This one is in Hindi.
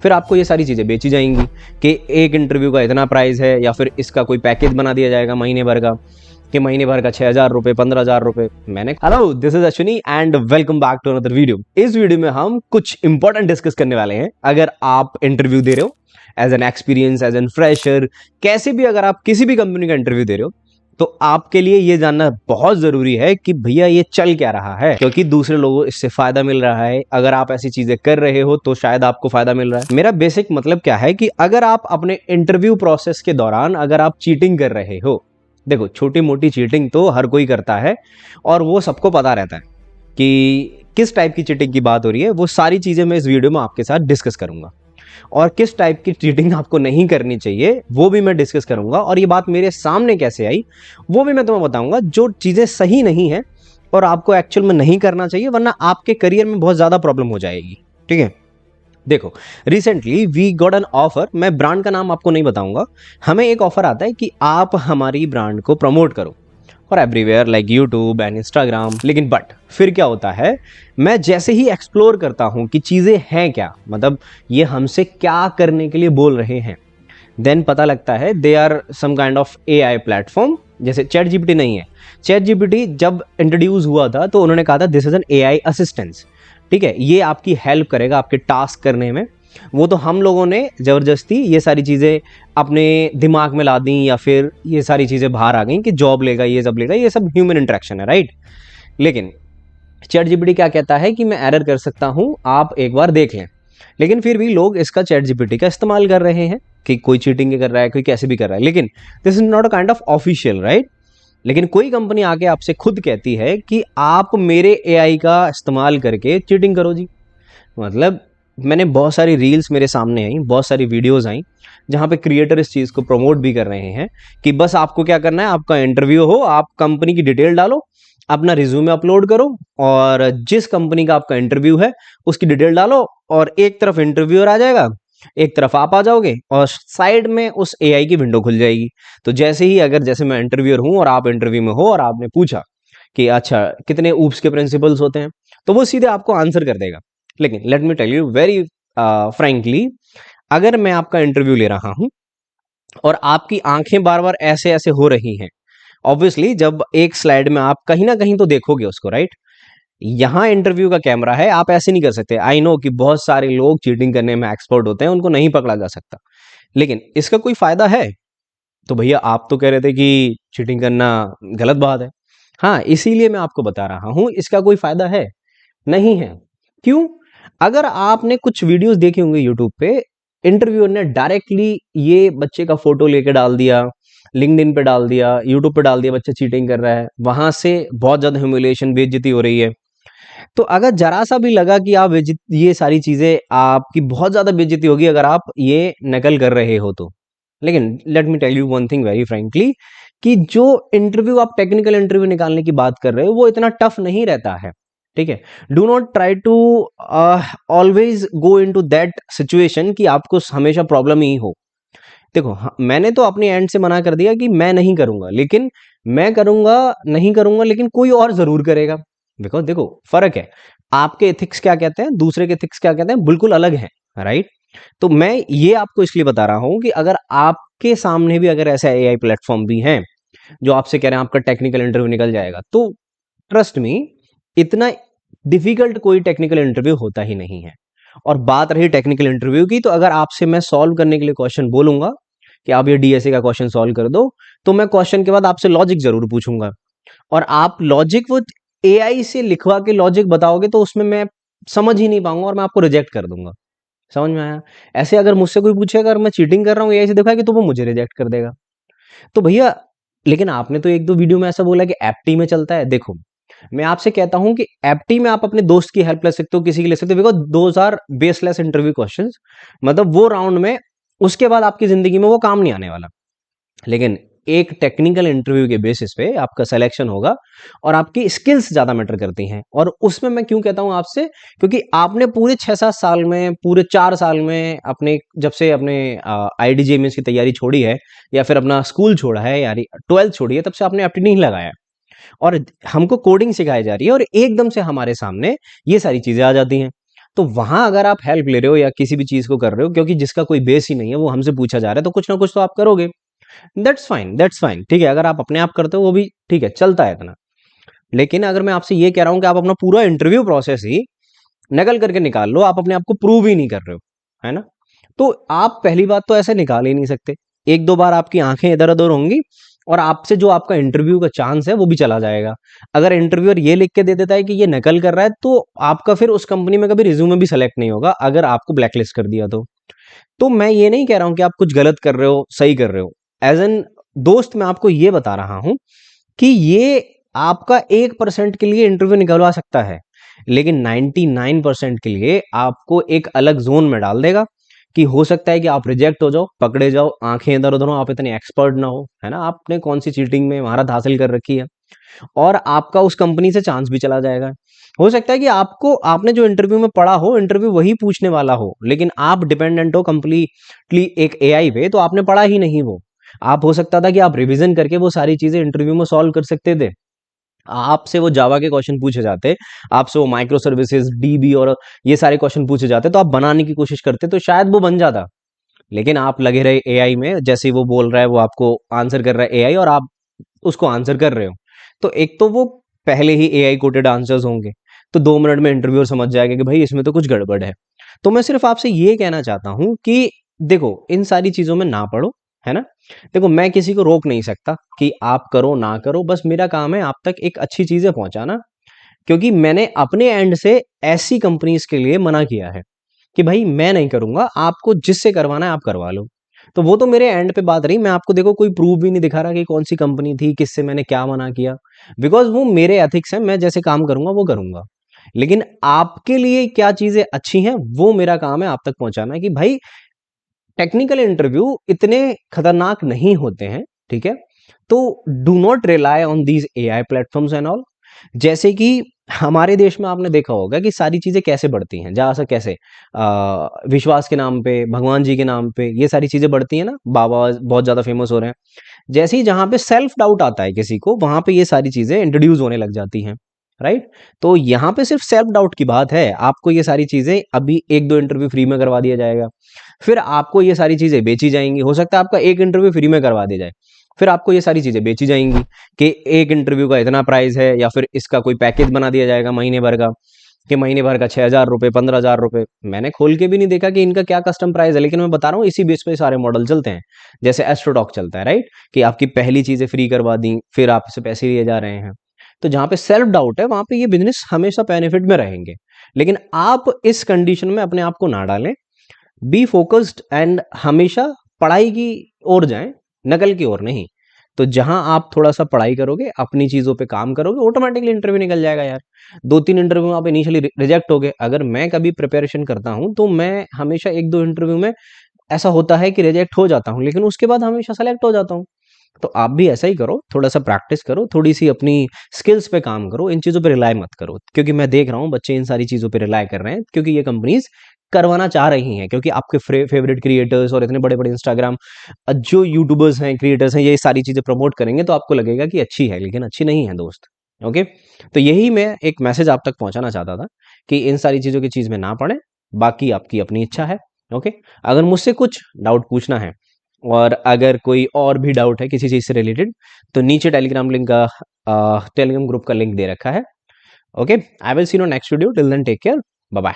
फिर आपको ये सारी चीज़ें बेची जाएंगी कि एक इंटरव्यू का इतना प्राइस है, या फिर इसका कोई पैकेज बना दिया जाएगा महीने भर का, कि महीने भर का 6,000 रुपये, 15,000 रुपये। Hello, this is Ashwini and welcome back to another video. इस वीडियो में हम कुछ इंपॉर्टेंट डिस्कस करने वाले हैं। अगर आप इंटरव्यू दे रहे हो as an experience, as an fresher, कैसे भी अगर आप किसी भी कंपनी का इंटरव्यू दे रहे हो, तो आपके लिए ये जानना बहुत जरूरी है कि भैया ये चल क्या रहा है, क्योंकि दूसरे लोगों इससे फायदा मिल रहा है। अगर आप ऐसी चीजें कर रहे हो तो शायद आपको फायदा मिल रहा है। मेरा बेसिक मतलब क्या है कि अगर आप अपने इंटरव्यू प्रोसेस के दौरान अगर आप चीटिंग कर रहे हो, देखो छोटी मोटी चीटिंग तो हर कोई करता है और वो सबको पता रहता है कि किस टाइप की चीटिंग की बात हो रही है। वो सारी चीजें मैं इस वीडियो में आपके साथ डिस्कस करूंगा, और किस टाइप की चीटिंग आपको नहीं करनी चाहिए वो भी मैं डिस्कस करूंगा। और ये बात मेरे सामने कैसे आई वो भी मैं तुम्हें बताऊंगा। जो चीजें सही नहीं है और आपको एक्चुअल में नहीं करना चाहिए, वरना आपके करियर में बहुत ज्यादा प्रॉब्लम हो जाएगी। ठीक है, देखो recently we got an offer. मैं ब्रांड का नाम आपको नहीं बताऊंगा। हमें एक ऑफर आता है कि आप हमारी ब्रांड को प्रमोट करो और everywhere like YouTube and Instagram. लेकिन बट फिर क्या होता है, मैं जैसे ही एक्सप्लोर करता हूं कि चीज़ें हैं क्या, मतलब ये हमसे क्या करने के लिए बोल रहे हैं, देन पता लगता है they are some kind of AI platform. जैसे चैट जीपीटी नहीं है। चैट जीपीटी जब इंट्रोड्यूस हुआ था तो उन्होंने कहा था this is an AI assistance. ठीक है, ये आपकी हेल्प करेगा आपके टास्क करने में। वो तो हम लोगों ने ज़बरदस्ती ये सारी चीज़ें अपने दिमाग में ला दी, या फिर ये सारी चीज़ें बाहर आ गई कि जॉब लेगा, ये सब लेगा। ये सब ह्यूमन इंटरेक्शन है, राइट। लेकिन चैट जीपीटी क्या कहता है कि मैं एरर कर सकता हूँ, आप एक बार देख लें। लेकिन फिर भी लोग इसका चैट जीपीटी का इस्तेमाल कर रहे हैं कि कोई चीटिंग कर रहा है, कोई कैसे भी कर रहा है। लेकिन this is not a kind of official, right. लेकिन कोई कंपनी आके आपसे खुद कहती है कि आप मेरे एआई का इस्तेमाल करके चीटिंग करो जी। मतलब मैंने बहुत सारी रील्स मेरे सामने आई, बहुत सारी वीडियोस आई जहाँ पे क्रिएटर इस चीज़ को प्रमोट भी कर रहे हैं कि बस आपको क्या करना है, आपका इंटरव्यू हो, आप कंपनी की डिटेल डालो, अपना रिज्यूमे अपलोड करो, और जिस कंपनी का आपका इंटरव्यू है उसकी डिटेल डालो, और एक तरफ इंटरव्यूअर आ जाएगा, एक तरफ आप आ जाओगे, और साइड में उस एआई की विंडो खुल जाएगी। तो जैसे ही अगर जैसे मैं इंटरव्यूअर हूं और आप इंटरव्यू में हो और आपने पूछा कि अच्छा कितने ऊप्स के प्रिंसिपल्स होते हैं, तो वो सीधे आपको आंसर कर देगा। लेकिन let me tell you very frankly, अगर मैं आपका इंटरव्यू ले रहा हूं और आपकी आंखें बार बार ऐसे ऐसे हो रही हैं, ऑब्वियसली जब एक स्लाइड में आप कहीं ना कहीं तो देखोगे उसको, राइट। यहाँ इंटरव्यू का कैमरा है, आप ऐसे नहीं कर सकते। आई नो कि बहुत सारे लोग चीटिंग करने में एक्सपर्ट होते हैं, उनको नहीं पकड़ा जा सकता। लेकिन इसका कोई फायदा है? तो भैया आप तो कह रहे थे कि चीटिंग करना गलत बात है। हाँ, इसीलिए मैं आपको बता रहा हूं इसका कोई फायदा है नहीं है। क्यों? अगर आपने कुछ वीडियोस देखे होंगे यूट्यूब पे, इंटरव्यूअर ने डायरेक्टली ये बच्चे का फोटो लेके डाल दिया, लिंक्डइन पे डाल दिया, यूट्यूब पे डाल दिया, बच्चा चीटिंग कर रहा है, वहां से बहुत ज्यादा ह्यूमिलिएशन, बेइज्जती हो रही है। तो अगर जरा सा भी लगा कि आप ये सारी चीजें, आपकी बहुत ज्यादा बेइज्जती होगी अगर आप ये नकल कर रहे हो तो। लेकिन let me tell you one thing very frankly, कि जो इंटरव्यू आप टेक्निकल इंटरव्यू निकालने की बात कर रहे हो वो इतना टफ नहीं रहता है। ठीक है, do not try to always go into that situation कि आपको हमेशा प्रॉब्लम ही हो। देखो मैंने तो अपने एंड से मना कर दिया कि मैं नहीं करूंगा, लेकिन मैं करूंगा नहीं करूंगा, लेकिन कोई और जरूर करेगा। बिकॉज देखो फर्क है, आपके एथिक्स क्या कहते हैं, दूसरे के एथिक्स क्या कहते हैं, बिल्कुल अलग है, राइट। तो मैं ये आपको इसलिए बता रहा हूं कि अगर आपके सामने भी अगर ऐसा एआई प्लेटफॉर्म भी हैं जो आपसे कह रहे हैं आपका टेक्निकल इंटरव्यू निकल जाएगा, तो ट्रस्ट मी, इतना डिफिकल्ट कोई टेक्निकल इंटरव्यू होता ही नहीं है। और बात रही टेक्निकल इंटरव्यू की, तो अगर आपसे मैं सॉल्व करने के लिए क्वेश्चन बोलूंगा कि आप ये डीएसए का क्वेश्चन सॉल्व कर दो, तो मैं क्वेश्चन के बाद आपसे लॉजिक जरूर पूछूंगा, और आप लॉजिक वो एआई से लिखवा के लॉजिक बताओगे तो उसमें मैं समझ ही नहीं पाऊंगा और मैं आपको रिजेक्ट कर दूंगा। समझ में आया? ऐसे अगर मुझसे कोई पूछेगा अगर मैं चीटिंग कर रहा हूँ एआई से दिखाएगी, तो वो मुझे रिजेक्ट कर देगा। तो भैया, लेकिन आपने तो एक दो वीडियो में ऐसा बोला कि एप्टी में चलता है। देखो मैं आपसे कहता हूं कि एप्टी में आप अपने दोस्त की हेल्प ले सकते हो, किसी की ले सकते हो, because those are baseless interview questions. मतलब वो राउंड में उसके बाद आपकी जिंदगी में वो काम नहीं आने वाला। लेकिन एक टेक्निकल इंटरव्यू के बेसिस पे आपका सिलेक्शन होगा, और आपकी स्किल्स ज्यादा मैटर करती हैं। और उसमें मैं क्यों कहता हूं आपसे, क्योंकि आपने पूरे 6-7 साल में, पूरे 4 साल में, अपने जब से अपने आईडीजे में की तैयारी छोड़ी है, या फिर अपना स्कूल छोड़ा है, यानी 12th छोड़ी है, तब से आपने एप्टी नहीं लगाया, और हमको कोडिंग सिखाई जा रही है, और एकदम से हमारे सामने ये सारी चीजें आ जाती हैं। तो वहां अगर आप हेल्प ले रहे हो या किसी भी चीज को कर रहे हो क्योंकि जिसका कोई बेस ही नहीं है वो हमसे पूछा जा रहा है, तो कुछ ना कुछ तो आप करोगे। दैट्स फाइन, ठीक है। अगर आप अपने आप करते हो वो भी ठीक है, चलता है इतना। लेकिन अगर मैं आपसे ये कह रहा हूं कि आप अपना पूरा इंटरव्यू प्रोसेस ही नकल करके निकाल लो, आप अपने आप को प्रूव ही नहीं कर रहे हो, है ना, तो आप पहली बात तो ऐसे निकाल ही नहीं सकते। एक दो बार आपकी आंखें इधर उधर होंगी और आपसे जो आपका इंटरव्यू का चांस है वो भी चला जाएगा। अगर इंटरव्यूअर ये लिख के दे देता है कि ये नकल कर रहा है, तो आपका फिर उस कंपनी में कभी रिज्यूमे भी सेलेक्ट नहीं होगा, अगर आपको ब्लैकलिस्ट कर दिया तो मैं ये नहीं कह रहा हूं कि आप कुछ गलत कर रहे हो, सही कर रहे हो। एज एन दोस्त मैं आपको ये बता रहा हूं कि ये आपका 1% के लिए इंटरव्यू निकलवा सकता है, लेकिन 99% के लिए आपको एक अलग जोन में डाल देगा कि हो सकता है कि आप रिजेक्ट हो जाओ, पकड़े जाओ, आंखें इधर उधर हो, आप इतने एक्सपर्ट ना हो, है ना, आपने कौन सी चीटिंग में महारत हासिल कर रखी है, और आपका उस कंपनी से चांस भी चला जाएगा। हो सकता है कि आपको आपने जो इंटरव्यू में पढ़ा हो, इंटरव्यू वही पूछने वाला हो, लेकिन आप डिपेंडेंट हो कंप्लीटली एक एआई पे, तो आपने पढ़ा ही नहीं वो। आप हो सकता था कि आप रिवीजन करके वो सारी चीजें इंटरव्यू में सॉल्व कर सकते थे। आपसे वो जावा के क्वेश्चन पूछे जाते, आपसे वो माइक्रो सर्विसेज, डीबी और ये सारे क्वेश्चन पूछे जाते, तो आप बनाने की कोशिश करते तो शायद वो बन जाता। लेकिन आप लगे रहे एआई में, जैसे ही वो बोल रहा है वो आपको आंसर कर रहा है एआई, और आप उसको आंसर कर रहे हो, तो एक तो वो पहले ही एआई कोटेड आंसर्स होंगे, तो 2 मिनट में इंटरव्यूअर समझ जाएगा कि भाई इसमें तो कुछ गड़बड़ है। तो मैं सिर्फ आपसे ये कहना चाहता हूं कि देखो, इन सारी चीजों में ना पड़ो, है ना। देखो, मैं किसी को रोक नहीं सकता कि आप करो ना करो, बस मेरा काम है आप तक एक अच्छी चीजें पहुंचाना, क्योंकि मैंने अपने एंड से ऐसी कंपनीज के लिए मना किया है कि भाई मैं नहीं करूंगा, आपको जिससे करवाना है आप करवा लो। तो वो तो मेरे एंड पे बात रही, मैं आपको देखो कोई प्रूफ भी नहीं दिखा रहा कि कौन सी कंपनी थी, किससे मैंने क्या मना किया, बिकॉज वो मेरे एथिक्स है, मैं जैसे काम करूंगा वो करूंगा। लेकिन आपके लिए क्या चीजें अच्छी हैं वो मेरा काम है आप तक पहुंचाना, कि भाई टेक्निकल इंटरव्यू इतने खतरनाक नहीं होते हैं, ठीक है। तो do not rely on these AI platforms and all. जैसे कि हमारे देश में आपने देखा होगा कि सारी चीजें कैसे बढ़ती हैं, जहां से कैसे विश्वास के नाम पे, भगवान जी के नाम पे ये सारी चीजें बढ़ती हैं ना, बाबा बहुत ज्यादा फेमस हो रहे हैं। जैसे ही जहां पे सेल्फ डाउट आता है किसी को, वहां पे ये सारी चीजें इंट्रोड्यूस होने लग जाती हैं, राइट। तो यहाँ पे सिर्फ सेल्फ डाउट की बात है, आपको ये सारी चीजें अभी एक दो इंटरव्यू फ्री में करवा दिया जाएगा, फिर आपको ये सारी चीजें बेची जाएंगी। हो सकता है आपका एक इंटरव्यू फ्री में करवा दिया जाए, फिर आपको ये सारी चीजें बेची जाएंगी कि एक इंटरव्यू का इतना प्राइस है, या फिर इसका कोई पैकेज बना दिया जाएगा महीने भर का, कि महीने भर का 6,000 रुपये, 15,000 रुपये। मैंने खोल के भी नहीं देखा कि इनका क्या कस्टम प्राइस है, लेकिन मैं बता रहा हूँ इसी बेस पे सारे मॉडल चलते हैं। जैसे एस्ट्रोटॉक चलता है, राइट, कि आपकी पहली चीजें फ्री करवा दी, फिर आपसे पैसे लिए जा रहे हैं। तो जहां पे सेल्फ डाउट है वहां पे ये बिजनेस हमेशा बेनिफिट में रहेंगे। लेकिन आप इस कंडीशन में अपने आप को ना डालें, बी फोकस्ड एंड हमेशा पढ़ाई की ओर जाएं, नकल की ओर नहीं। तो जहां आप थोड़ा सा पढ़ाई करोगे, अपनी चीजों पे काम करोगे, ऑटोमेटिकली इंटरव्यू निकल जाएगा यार। 2-3 इंटरव्यू में आप इनिशियली रिजेक्ट हो गए, अगर मैं कभी प्रिपरेशन करता हूं तो मैं हमेशा एक दो इंटरव्यू में ऐसा होता है कि रिजेक्ट हो जाता हूं, लेकिन उसके बाद हमेशा सेलेक्ट हो जाता हूं। तो आप भी ऐसा ही करो, थोड़ा सा प्रैक्टिस करो, थोड़ी सी अपनी स्किल्स पे काम करो, इन चीज़ों पे रिलाय मत करो, क्योंकि मैं देख रहा हूँ बच्चे इन सारी चीज़ों पे रिलाय कर रहे हैं, क्योंकि ये कंपनीज करवाना चाह रही हैं, क्योंकि आपके फेवरेट क्रिएटर्स और इतने बड़े बड़े इंस्टाग्राम जो यूट्यूबर्स हैं, क्रिएटर्स हैं, ये सारी चीज़ें प्रमोट करेंगे तो आपको लगेगा कि अच्छी है, लेकिन अच्छी नहीं है दोस्त। ओके, तो यही मैं एक मैसेज आप तक पहुंचाना चाहता था कि इन सारी चीज़ों की चीज़ में ना पड़े, बाकी आपकी अपनी इच्छा है। ओके, अगर मुझसे कुछ डाउट पूछना है, और अगर कोई और भी डाउट है किसी चीज से रिलेटेड, तो नीचे टेलीग्राम लिंक का टेलीग्राम ग्रुप का लिंक दे रखा है। Okay, I will see you next video, till then take care, bye bye.